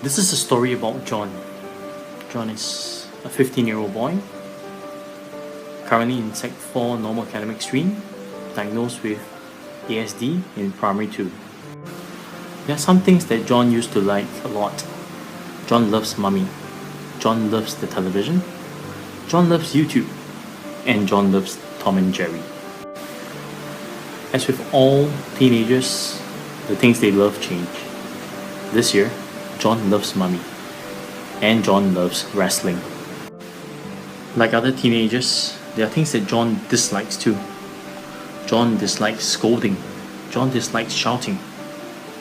This is a story about John. John is a 15-year-old boy, currently in Sec 4 normal academic stream, diagnosed with ASD in primary 2. There are some things that John used to like a lot. John loves Mummy. John loves the television. John loves YouTube. And John loves Tom and Jerry. As with all teenagers, the things they love change. This year, John loves Mummy. And John loves wrestling. Like other teenagers, there are things that John dislikes too. John dislikes scolding. John dislikes shouting.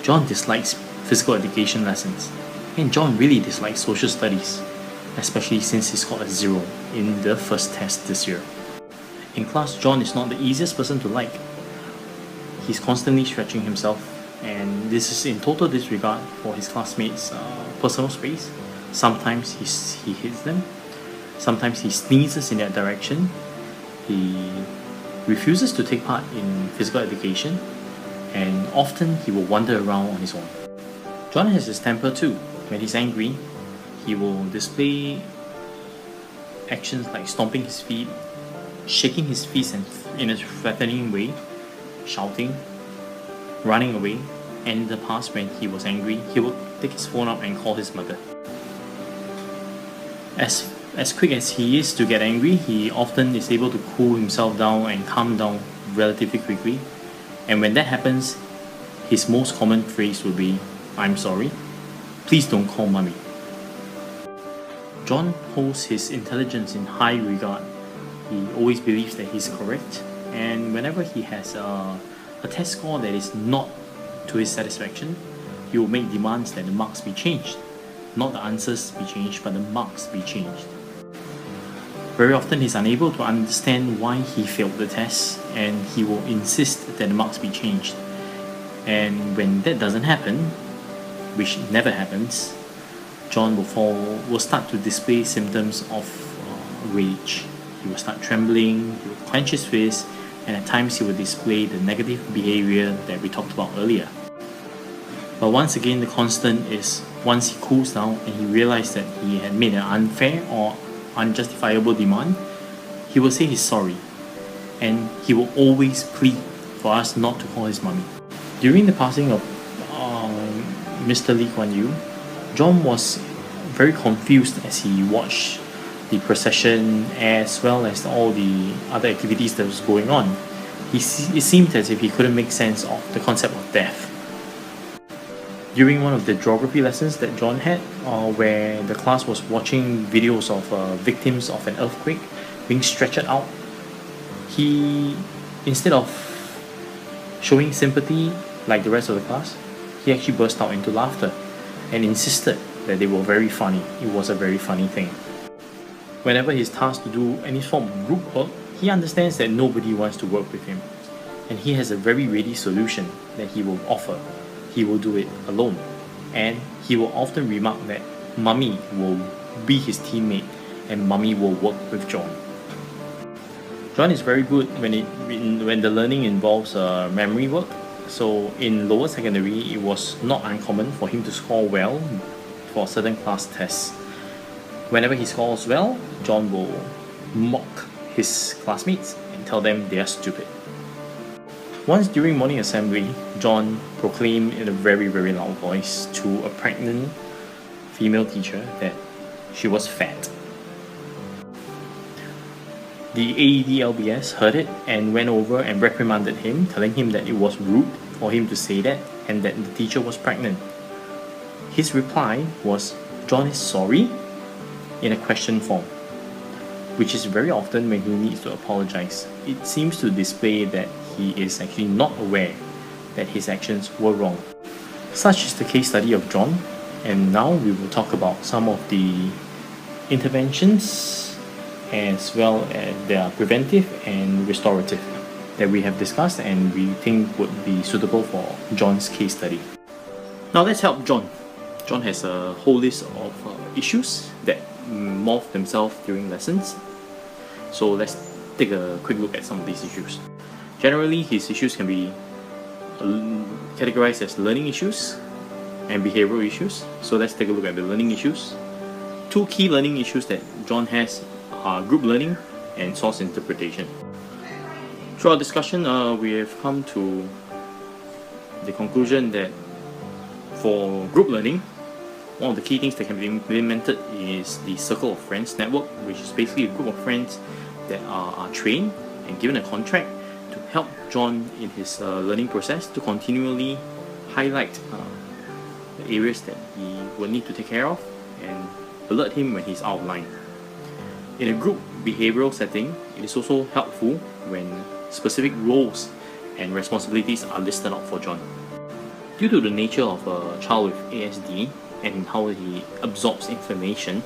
John dislikes physical education lessons. And John really dislikes social studies, especially since he scored a 0 in the first test this year. In class, John is not the easiest person to like. He's constantly stretching himself, and this is in total disregard for his classmates' personal space. Sometimes he hits them, sometimes he sneezes in their direction, he refuses to take part in physical education, and often he will wander around on his own. John has his temper too. When he's angry, he will display actions like stomping his feet, shaking his fist in a threatening way, shouting, running away, and in the past when he was angry, he would take his phone out and call his mother. As quick as he is to get angry, he often is able to cool himself down and calm down relatively quickly. And when that happens, his most common phrase will be, "I'm sorry, please don't call Mummy." John holds his intelligence in high regard. He always believes that he's correct, and whenever he has a test score that is not to his satisfaction, he will make demands that the marks be changed. Not the answers be changed, but the marks be changed. Very often he's unable to understand why he failed the test, and he will insist that the marks be changed. And when that doesn't happen, which never happens, John will start to display symptoms of rage. He will start trembling, he will clench his fist, and at times he will display the negative behavior that we talked about earlier. But once again, the constant is once he cools down and he realizes that he had made an unfair or unjustifiable demand, he will say he's sorry, and he will always plead for us not to call his mummy. During the passing of Mr. Lee Kuan Yew, John was very confused as he watched the procession as well as all the other activities that was going on. It seemed as if he couldn't make sense of the concept of death. During one of the geography lessons that John had, where the class was watching videos of victims of an earthquake being stretched out, he, instead of showing sympathy like the rest of the class, he actually burst out into laughter and insisted that they were very funny. It was a very funny thing. Whenever he's tasked to do any form of group work, he understands that nobody wants to work with him, and he has a very ready solution that he will offer. He will do it alone, and he will often remark that Mummy will be his teammate and Mummy will work with John. John is very good when the learning involves memory work. So in lower secondary, it was not uncommon for him to score well for certain class tests. Whenever he scores well, John will mock his classmates and tell them they are stupid. Once during morning assembly, John proclaimed in a very, very loud voice to a pregnant female teacher that she was fat. The AED-LBS heard it and went over and reprimanded him, telling him that it was rude for him to say that and that the teacher was pregnant. His reply was, "John is sorry?" in a question form, which is very often when he needs to apologize. It seems to display that he is actually not aware that his actions were wrong. Such is the case study of John, and now we will talk about some of the interventions as well as their preventive and restorative that we have discussed and we think would be suitable for John's case study. Now let's help John. John has a whole list of issues that morph themselves during lessons. So let's take a quick look at some of these issues. Generally, his issues can be categorized as learning issues and behavioral issues. So let's take a look at the learning issues. Two key learning issues that John has are group learning and source interpretation. Through our discussion, we have come to the conclusion that for group learning, one of the key things that can be implemented is the circle of friends network, which is basically a group of friends that are trained and given a contract to help John in his learning process, to continually highlight the areas that he will need to take care of and alert him when he's out of line. In a group behavioral setting, it is also helpful when specific roles and responsibilities are listed out for John. Due to the nature of a child with ASD and how he absorbs information,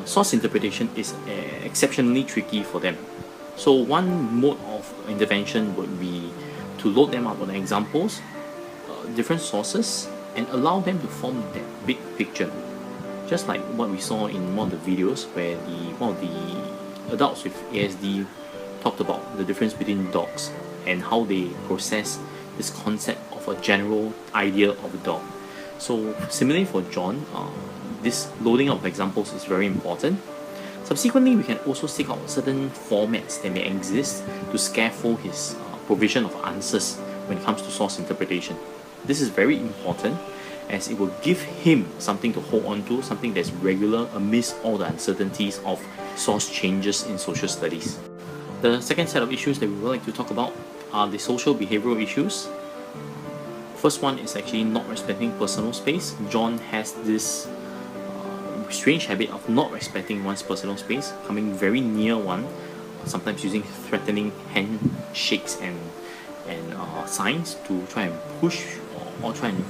source interpretation is exceptionally tricky for them. So one mode of intervention would be to load them up on examples, different sources, and allow them to form that big picture. Just like what we saw in one of the videos where one of the adults with ASD talked about the difference between dogs and how they process this concept of a general idea of a dog. So similarly for John, this loading of examples is very important. Subsequently, we can also seek out certain formats that may exist to scaffold his provision of answers when it comes to source interpretation. This is very important as it will give him something to hold on to, something that's regular amidst all the uncertainties of source changes in social studies. The second set of issues that we would like to talk about are the social behavioral issues. First one is actually not respecting personal space. John has this strange habit of not respecting one's personal space, coming very near one, sometimes using threatening handshakes and signs to try and push or try and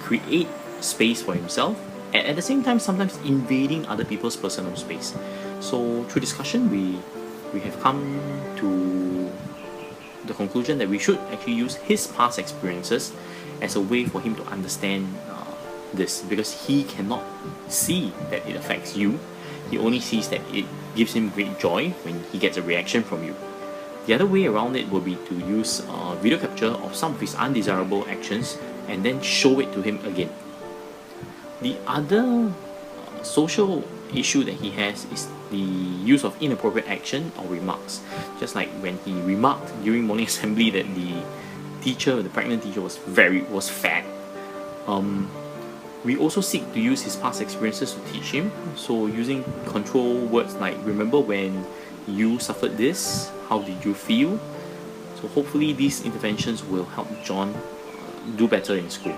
create space for himself, and at the same time sometimes invading other people's personal space. So through discussion, we have come to the conclusion that we should actually use his past experiences as a way for him to understand this, because he cannot see that it affects you. He only sees that it gives him great joy when he gets a reaction from you. The other way around it will be to use video capture of some of his undesirable actions and then show it to him again. The other social issue that he has is the use of inappropriate action or remarks. Just like when he remarked during morning assembly that the pregnant teacher was fat. We also seek to use his past experiences to teach him. So using control words like, remember when you suffered this, how did you feel? So hopefully these interventions will help John do better in school.